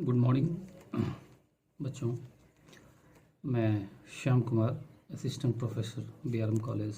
Good morning बच्चों। मैं Shyam Kumar, assistant professor BRM college.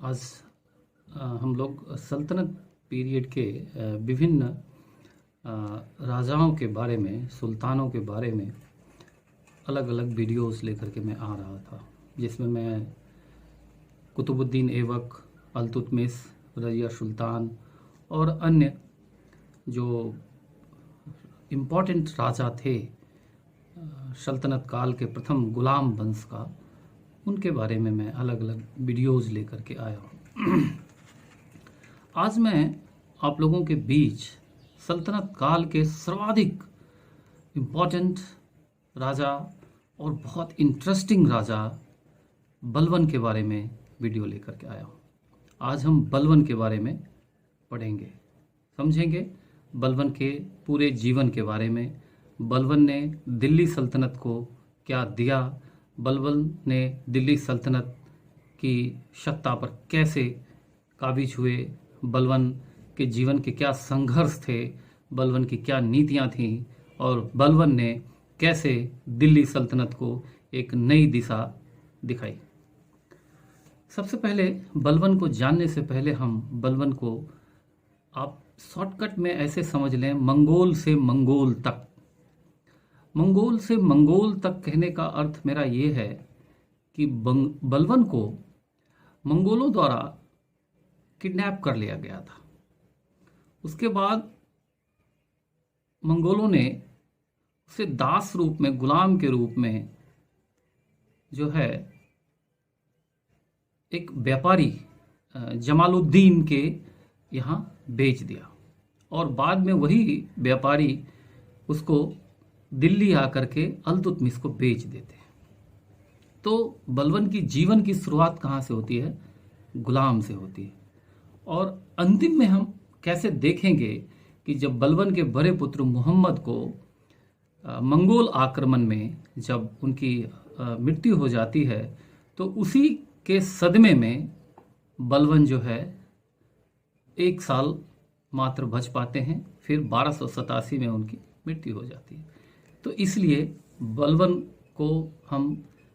आज हम लोग सल्तनत पीरियड के विभिन्न राजाओं के बारे में, सुल्तानों के बारे में अलग अलग वीडियोस लेकर के मैं आ रहा था, जिसमें मैं कुतुबुद्दीन ऐबक, अल्तुतमिश, रजिया सुल्तान और अन्य जो इम्पॉर्टेंट राजा थे सल्तनत काल के प्रथम गुलाम वंश का, उनके बारे में मैं अलग अलग वीडियोस लेकर के आया हूँ। आज मैं आप लोगों के बीच सल्तनत काल के सर्वाधिक इम्पॉर्टेंट राजा और बहुत इंटरेस्टिंग राजा बलबन के बारे में वीडियो लेकर के आया हूँ। आज हम बलबन के बारे में पढ़ेंगे, समझेंगे बलबन के पूरे जीवन के बारे में। बलबन ने दिल्ली सल्तनत को क्या दिया, बलबन ने दिल्ली सल्तनत की सत्ता पर कैसे काबिज हुए, बलबन के जीवन के क्या संघर्ष थे, बलबन की क्या नीतियां थीं और बलबन ने कैसे दिल्ली सल्तनत को एक नई दिशा दिखाई। सबसे पहले बलबन को जानने से पहले हम बलबन को आप शॉर्टकट में ऐसे समझ लें, मंगोल से मंगोल तक। मंगोल से मंगोल तक कहने का अर्थ मेरा ये है कि बलबन को मंगोलों द्वारा किडनैप कर लिया गया था। उसके बाद मंगोलों ने उसे दास रूप में, गुलाम के रूप में जो है एक व्यापारी जमालुद्दीन के यहाँ बेच दिया और बाद में वही व्यापारी उसको दिल्ली आकर के अल्तुतमिश को बेच देते हैं। तो बलबन की जीवन की शुरुआत कहाँ से होती है? गुलाम से होती है। और अंतिम में हम कैसे देखेंगे कि जब बलबन के बड़े पुत्र मोहम्मद को मंगोल आक्रमण में जब उनकी मृत्यु हो जाती है, तो उसी के सदमे में बलबन जो है 1 साल मात्र बच पाते हैं, फिर 1287 में उनकी मृत्यु हो जाती है। तो इसलिए बलबन को हम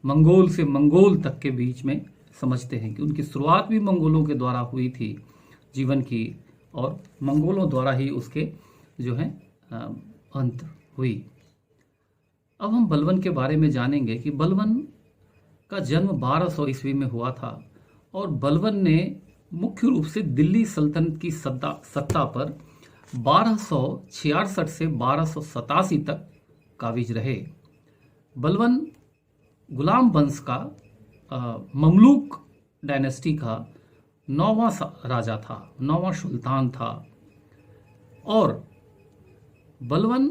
मंगोल से मंगोल तक के बीच में समझते हैं कि उनकी शुरुआत भी मंगोलों के द्वारा हुई थी जीवन की, और मंगोलों द्वारा ही उसके जो है अंत हुई। अब हम बलबन के बारे में जानेंगे कि बलबन का जन्म 1200 ईस्वी में हुआ था और बलबन ने मुख्य रूप से दिल्ली सल्तनत की सत्ता पर 1266 से 1287 तक काबिज रहे। बलबन गुलाम वंश का ममलूक डायनेस्टी का 9वां राजा था, 9वां सुल्तान था। और बलबन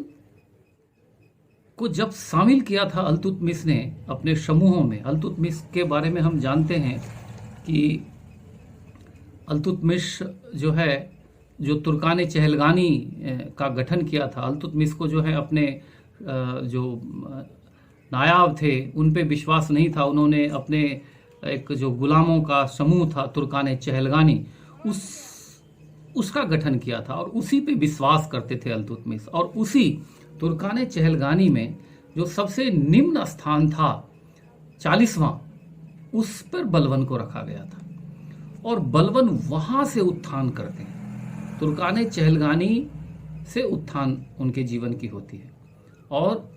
को जब शामिल किया था अल्तुतमिश ने अपने समूहों में, अल्तुतमिश के बारे में हम जानते हैं कि अल्तुतमिश जो है, जो तुर्कान चहलगानी का गठन किया था, अल्तुतमिश को जो है अपने जो नायाब थे उन पे विश्वास नहीं था। उन्होंने अपने एक जो गुलामों का समूह था तुर्कान चहलगानी, उसका गठन किया था और उसी पे विश्वास करते थे अल्तुतमिश। और उसी तुर्कान चहलगानी में जो सबसे निम्न स्थान था 40वां, उस पर बलबन को रखा गया था और बलबन वहां से उत्थान करते हैं। तुर्कान चहलगानी से उत्थान उनके जीवन की होती है। और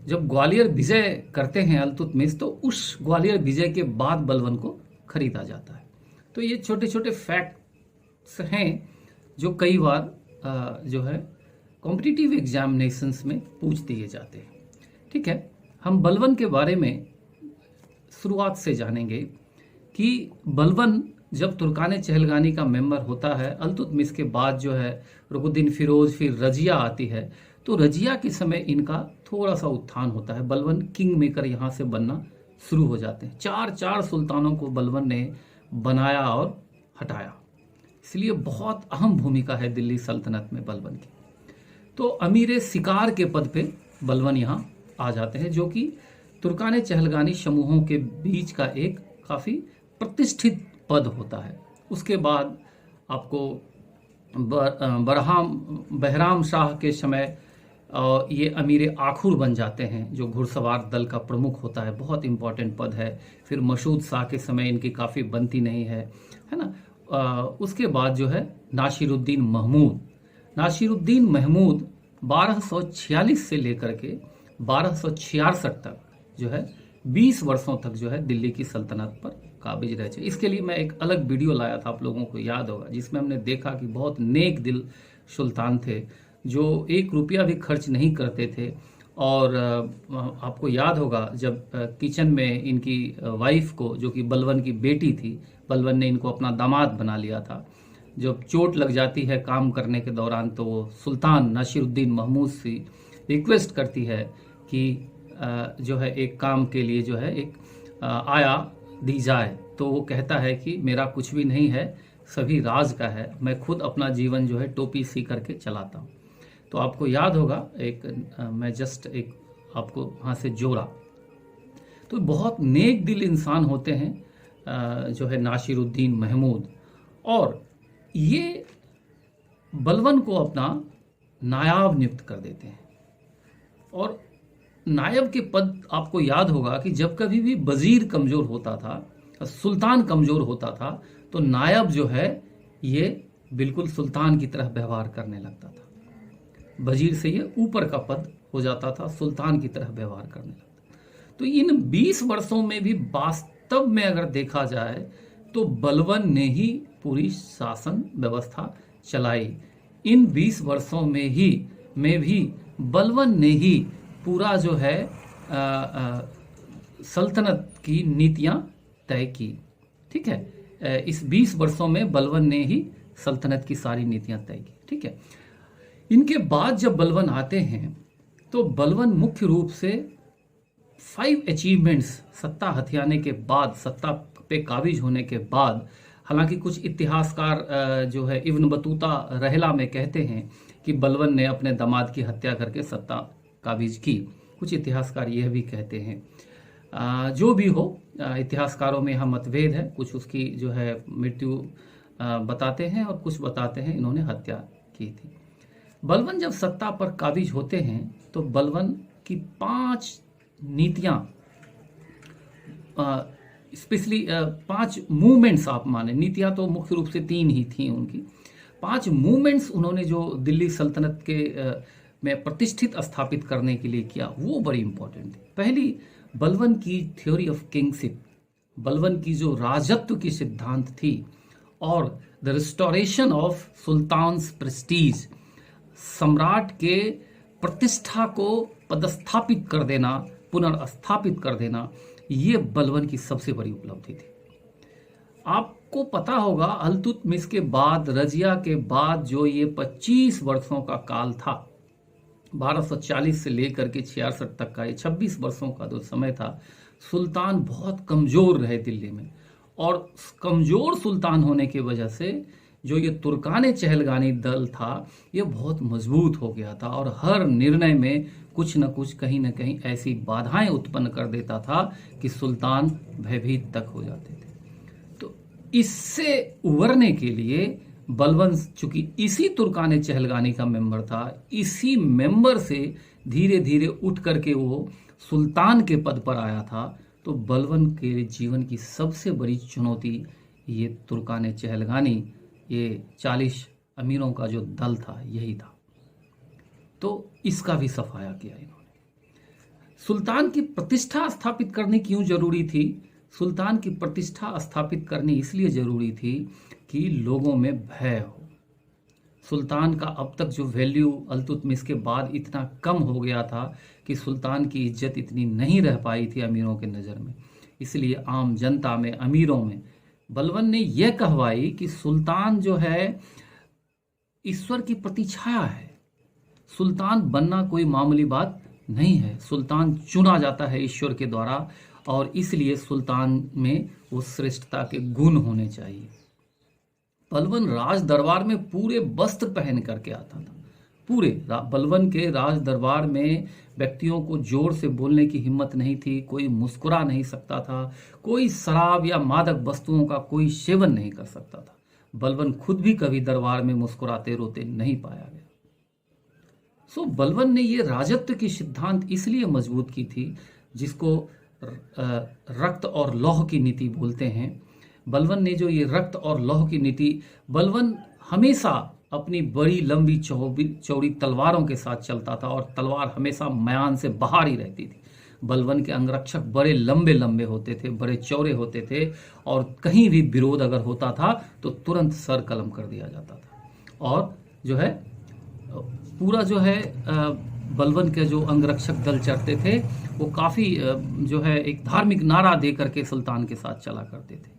जब ग्वालियर विजय करते हैं अल्तुतमिश, तो उस ग्वालियर विजय के बाद बलबन को खरीदा जाता है। तो ये छोटे छोटे फैक्ट्स हैं जो कई बार जो है कॉम्पिटिटिव एग्जामिनेशंस में पूछ दिए जाते हैं। ठीक है, हम बलबन के बारे में शुरुआत से जानेंगे कि बलबन जब तुर्कान चहलगानी का मेंबर होता है, अल्तुतमिश के बाद जो है रुकुद्दीन फिरोज, फिर रजिया आती है, तो रजिया के समय इनका थोड़ा सा उत्थान होता है। बलबन किंग मेकर यहाँ से बनना शुरू हो जाते हैं। 4 सुल्तानों को बलबन ने बनाया और हटाया, इसलिए बहुत अहम भूमिका है दिल्ली सल्तनत में बलबन की। तो अमीर शिकार के पद पे बलबन यहाँ आ जाते हैं, जो कि तुर्कान चहलगानी समूहों के बीच का एक काफ़ी प्रतिष्ठित पद होता है। उसके बाद आपको बहराम शाह के समय और ये अमीर आखुर बन जाते हैं, जो घुड़सवार दल का प्रमुख होता है, बहुत इंपॉर्टेंट पद है। फिर मसूद शाह के समय इनकी काफ़ी बनती नहीं है ना। उसके बाद जो है नासिरुद्दीन महमूद 1246 से लेकर के 1266 तक जो है 20 वर्षों तक जो है दिल्ली की सल्तनत पर काबिज रहे। इसके लिए मैं एक अलग वीडियो लाया था, आप लोगों को याद होगा, जिसमें हमने देखा कि बहुत नेक दिल सुल्तान थे, जो 1 रुपया भी खर्च नहीं करते थे। और आपको याद होगा जब किचन में इनकी वाइफ को, जो कि बलबन की बेटी थी, बलबन ने इनको अपना दामाद बना लिया था, जब चोट लग जाती है काम करने के दौरान, तो सुल्तान नासिरुद्दीन महमूद से रिक्वेस्ट करती है कि जो है एक काम के लिए जो है एक आया दी जाए। तो वो कहता है कि मेरा कुछ भी नहीं है, सभी राज का है, मैं खुद अपना जीवन जो है टोपी सी करके चलाता हूँ। तो आपको याद होगा, मैं जस्ट एक आपको वहाँ से जोड़ा। तो बहुत नेक दिल इंसान होते हैं जो है नासिरुद्दीन महमूद, और ये बलबन को अपना नायाब नियुक्त कर देते हैं। और नायब के पद आपको याद होगा कि जब कभी भी वजीर कमज़ोर होता था, सुल्तान कमज़ोर होता था, तो नायब जो है ये बिल्कुल सुल्तान की तरह व्यवहार करने लगता था। वजीर से ये ऊपर का पद हो जाता था, सुल्तान की तरह व्यवहार करने लगता। तो इन 20 वर्षों में भी वास्तव में अगर देखा जाए तो बलबन ने ही पूरी शासन व्यवस्था चलाई। इन 20 वर्षों में भी बलबन ने ही पूरा जो है सल्तनत की नीतियां तय की। ठीक है, इस 20 वर्षों में बलबन ने ही सल्तनत की सारी नीतियां तय की। ठीक है, इनके बाद जब बलबन आते हैं तो बलबन मुख्य रूप से 5 अचीवमेंट्स, सत्ता हथियाने के बाद, सत्ता पे काबिज होने के बाद, हालांकि कुछ इतिहासकार जो है इब्न बतूता रहला में कहते हैं कि बलबन ने अपने दामाद की हत्या करके सत्ता काबिज की। कुछ इतिहासकार यह भी कहते हैं। जो भी हो, इतिहासकारों में यहाँ मतभेद है, कुछ उसकी जो है मृत्यु बताते हैं और कुछ बताते हैं इन्होंने हत्या की थी। बलबन जब सत्ता पर काबिज होते हैं तो बलबन की 5 नीतियां, स्पेशली 5 मूवमेंट्स आप माने, नीतियां तो मुख्य रूप से 3 ही थी उनकी। 5 मूवमेंट्स उन्होंने जो दिल्ली सल्तनत के में प्रतिष्ठित स्थापित करने के लिए किया, वो बड़ी इंपॉर्टेंट थी। पहली, बलबन की थ्योरी ऑफ किंगशिप, बलबन की जो राजत्व की सिद्धांत थी, और the restoration of sultan's prestige, सम्राट के प्रतिष्ठा को पदस्थापित कर देना, पुनर्स्थापित कर देना, ये बलबन की सबसे बड़ी उपलब्धि थी। आपको पता होगा अल्तुतमिश के बाद, रजिया के बाद जो ये 25 वर्षों का काल था, 1240 से लेकर के 66 तक का ये 26 वर्षों का जो समय था, सुल्तान बहुत कमजोर रहे दिल्ली में। और कमजोर सुल्तान होने की वजह से जो ये तुर्काने चहलगानी दल था, ये बहुत मजबूत हो गया था, और हर निर्णय में कुछ न कुछ, कहीं न कहीं ऐसी बाधाएं उत्पन्न कर देता था कि सुल्तान भयभीत तक हो जाते थे। तो इससे उबरने के लिए बलबन, चूंकि इसी तुर्काने चहलगानी का मेंबर था, इसी मेंबर से धीरे धीरे उठ करके वो सुल्तान के पद पर आया था। तो बलबन के जीवन की सबसे बड़ी चुनौती ये तुर्काने चहलगानी, ये 40 अमीरों का जो दल था, यही था। तो इसका भी सफाया किया इन्होंने। सुल्तान की प्रतिष्ठा स्थापित करनी क्यों जरूरी थी? सुल्तान की प्रतिष्ठा स्थापित करनी इसलिए जरूरी थी कि लोगों में भय हो। सुल्तान का अब तक जो वैल्यू अल्तुतमिश के बाद इतना कम हो गया था कि सुल्तान की इज्जत इतनी नहीं रह पाई थी अमीरों के नज़र में। इसलिए आम जनता में, अमीरों में बलबन ने यह कहवाई कि सुल्तान जो है ईश्वर की प्रतिछाया है, सुल्तान बनना कोई मामूली बात नहीं है, सुल्तान चुना जाता है ईश्वर के द्वारा, और इसलिए सुल्तान में वो श्रेष्ठता के गुण होने चाहिए। बलबन राज दरबार में पूरे वस्त्र पहन करके आता था। पूरे बलबन के राज दरबार में व्यक्तियों को जोर से बोलने की हिम्मत नहीं थी, कोई मुस्कुरा नहीं सकता था, कोई शराब या मादक वस्तुओं का कोई सेवन नहीं कर सकता था। बलबन खुद भी कभी दरबार में मुस्कुराते रोते नहीं पाया गया। सो बलबन ने ये राजत्व की सिद्धांत इसलिए मजबूत की थी, जिसको रक्त और लौह की नीति बोलते हैं। बलबन ने जो ये रक्त और लौह की नीति, बलबन हमेशा अपनी बड़ी लंबी चौड़ी तलवारों के साथ चलता था और तलवार हमेशा म्यान से बाहर ही रहती थी। बलबन के अंगरक्षक बड़े लंबे लंबे होते थे, बड़े चौड़े होते थे, और कहीं भी विरोध अगर होता था तो तुरंत सर कलम कर दिया जाता था। और जो है पूरा जो है बलबन के जो अंगरक्षक दल चढ़ते थे वो काफ़ी जो है एक धार्मिक नारा दे करके सुल्तान के साथ चला करते थे।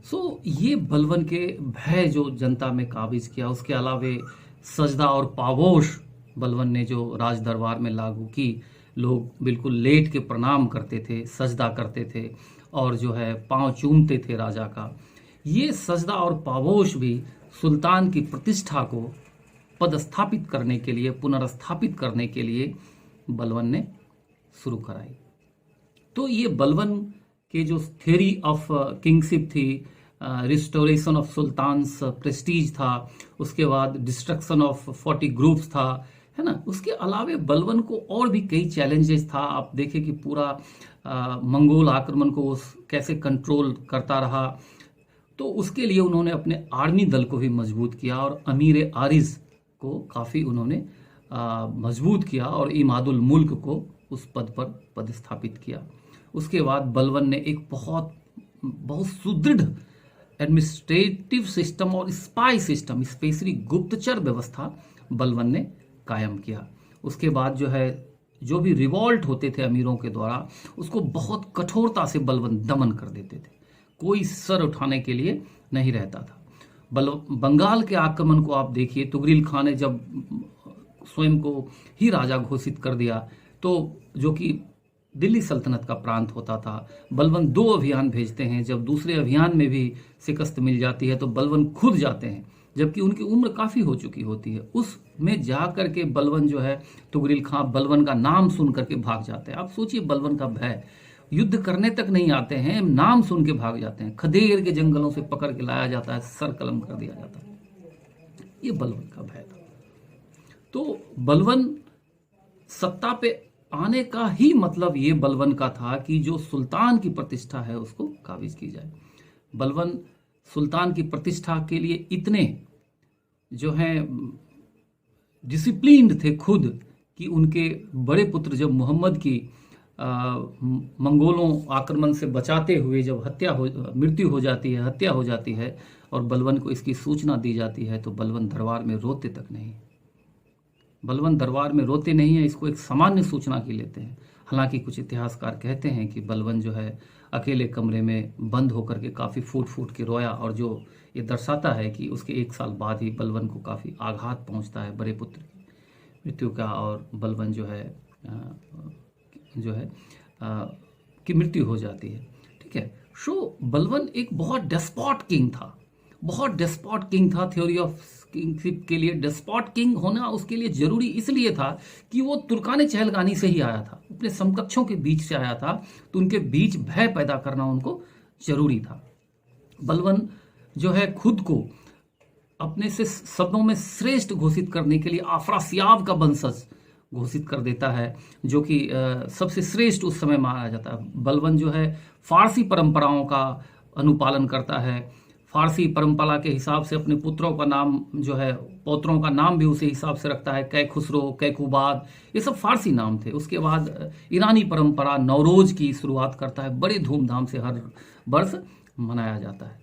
सो ये बलबन के भय जो जनता में काबिज किया। उसके अलावे सजदा और पावोश बलबन ने जो राज दरबार में लागू की। लोग बिल्कुल लेट के प्रणाम करते थे, सजदा करते थे और जो है पांव चूमते थे राजा का। ये सजदा और पावोश भी सुल्तान की प्रतिष्ठा को पदस्थापित करने के लिए, पुनर्स्थापित करने के लिए बलबन ने शुरू कराई। तो ये बलबन के जो थ्योरी ऑफ किंगशिप थी, रिस्टोरेशन ऑफ सुल्तान्स प्रेस्टीज था, उसके बाद डिस्ट्रक्शन ऑफ 40 ग्रुप्स था, है ना। उसके अलावे बलबन को और भी कई चैलेंजेस था। आप देखें कि पूरा मंगोल आक्रमण को वो कैसे कंट्रोल करता रहा। तो उसके लिए उन्होंने अपने आर्मी दल को भी मजबूत किया और अमीर आरिज को काफ़ी उन्होंने मजबूत किया और इमादुल मुल्क को उस पद पर पदस्थापित किया। उसके बाद बलबन ने एक बहुत सुदृढ़ एडमिनिस्ट्रेटिव सिस्टम और स्पाई सिस्टम, स्पेशली गुप्तचर व्यवस्था बलबन ने कायम किया। उसके बाद जो है जो भी रिवॉल्ट होते थे अमीरों के द्वारा, उसको बहुत कठोरता से बलबन दमन कर देते थे। कोई सर उठाने के लिए नहीं रहता था। बंगाल के आक्रमण को आप देखिए, तुगरिल खान ने जब स्वयं को ही राजा घोषित कर दिया, तो जो कि दिल्ली सल्तनत का प्रांत होता था, बलबन 2 अभियान भेजते हैं। जब दूसरे अभियान में भी शिकस्त मिल जाती है तो बलबन खुद जाते हैं, जबकि उनकी उम्र काफ़ी हो चुकी होती है। उसमें जा करके बलबन जो है, तुगरिल खान बलबन का नाम सुन करके भाग जाते हैं। आप सोचिए बलबन का भय, युद्ध करने तक नहीं आते हैं, नाम सुन के भाग जाते हैं। खदेर के जंगलों से पकड़ के लाया जाता है, सर कलम कर दिया जाता है। ये बलबन का भय था। तो बलबन सत्ता पे आने का ही मतलब ये बलबन का था कि जो सुल्तान की प्रतिष्ठा है उसको काबिज की जाए। बलबन सुल्तान की प्रतिष्ठा के लिए इतने जो हैं डिसिप्लिन्ड थे खुद, कि उनके बड़े पुत्र जब मोहम्मद की मंगोलों आक्रमण से बचाते हुए जब मृत्यु हो जाती है, हत्या हो जाती है और बलबन को इसकी सूचना दी जाती है, तो बलबन दरबार में रोते तक नहीं। बलबन दरबार में रोते नहीं है, इसको एक सामान्य सूचना की लेते हैं। हालांकि कुछ इतिहासकार कहते हैं कि बलबन जो है अकेले कमरे में बंद होकर के काफ़ी फूट के रोया, और जो ये दर्शाता है कि उसके 1 साल बाद ही बलबन को काफ़ी आघात पहुंचता है बड़े पुत्र की मृत्यु का, और बलबन जो है की मृत्यु हो जाती है। ठीक है। सो बलबन एक बहुत डेस्पॉट किंग था, बहुत डेस्पॉट किंग था। थ्योरी ऑफ किंगशिप के लिए डेस्पॉट किंग होना उसके लिए जरूरी इसलिए था कि वो तुर्काने चहलगानी से ही आया था, अपने समकक्षों के बीच से आया था, तो उनके बीच भय पैदा करना उनको जरूरी था। बलबन जो है खुद को अपने से शब्दों में श्रेष्ठ घोषित करने के लिए अफरासियाब का वंशज घोषित कर देता है, जो कि सबसे श्रेष्ठ उस समय माना जाता है। बलबन जो है फारसी परंपराओं का अनुपालन करता है। फारसी परंपरा के हिसाब से अपने पुत्रों का नाम जो है, पौत्रों का नाम भी उसी हिसाब से रखता है। कैखुसरो, कैकुबाद, ये सब फारसी नाम थे। उसके बाद ईरानी परंपरा नवरोज की शुरुआत करता है, बड़े धूमधाम से हर वर्ष मनाया जाता है।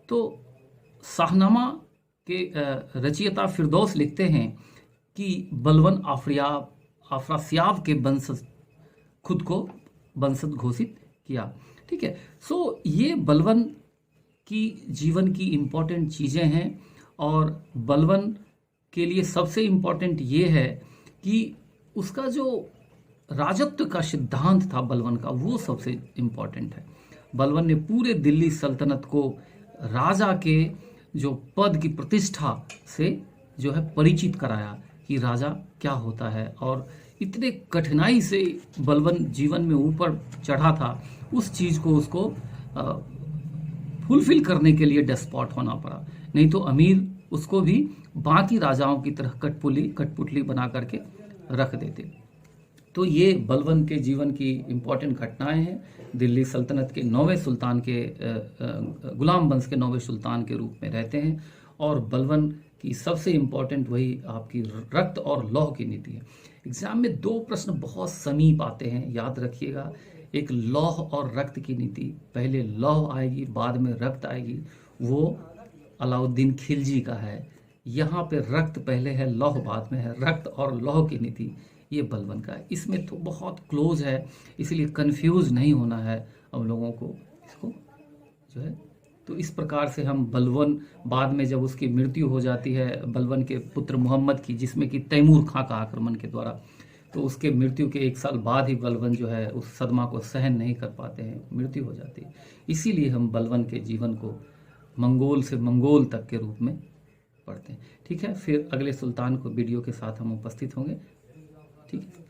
तो शाहनामा के रचयिता फिरदौस लिखते हैं कि बलबन अफरासियाब के वंशज खुद को वंशज घोषित किया। ठीक है। सो ये बलबन की जीवन की इम्पोर्टेंट चीज़ें हैं, और बलबन के लिए सबसे इम्पोर्टेंट ये है कि उसका जो राजत्व का सिद्धांत था बलबन का, वो सबसे इम्पोर्टेंट है। बलबन ने पूरे दिल्ली सल्तनत को राजा के जो पद की प्रतिष्ठा से जो है परिचित कराया कि राजा क्या होता है, और इतने कठिनाई से बलबन जीवन में ऊपर चढ़ा था, उस चीज़ को उसको फुलफिल करने के लिए डेस्पॉट होना पड़ा। नहीं तो अमीर उसको भी बाकी राजाओं की तरह कठपुतली बना करके रख देते। तो ये बलबन के जीवन की इम्पोर्टेंट घटनाएं हैं। दिल्ली सल्तनत के 9वें सुल्तान के गुलाम वंश के 9वें सुल्तान के रूप में रहते हैं। और बलबन की सबसे इम्पोर्टेंट वही आपकी रक्त और लौह की नीति है। एग्जाम में 2 प्रश्न बहुत समीप आते हैं, याद रखिएगा। एक लौह और रक्त की नीति, पहले लौह आएगी बाद में रक्त आएगी, वो अलाउद्दीन खिलजी का है। यहाँ पे रक्त पहले है, लौह बाद में है। रक्त और लौह की नीति ये बलबन का है। इसमें तो बहुत क्लोज है, इसलिए कंफ्यूज नहीं होना है हम लोगों को इसको जो है। तो इस प्रकार से हम बलबन, बाद में जब उसकी मृत्यु हो जाती है बलबन के पुत्र मोहम्मद की, जिसमें कि तैमूर खां का आक्रमण के द्वारा, तो उसके मृत्यु के 1 साल बाद ही बलबन जो है उस सदमा को सहन नहीं कर पाते हैं, मृत्यु हो जाती है। इसीलिए हम बलबन के जीवन को मंगोल से मंगोल तक के रूप में पढ़ते हैं। ठीक है, फिर अगले सुल्तान को वीडियो के साथ हम उपस्थित होंगे। ठीक है।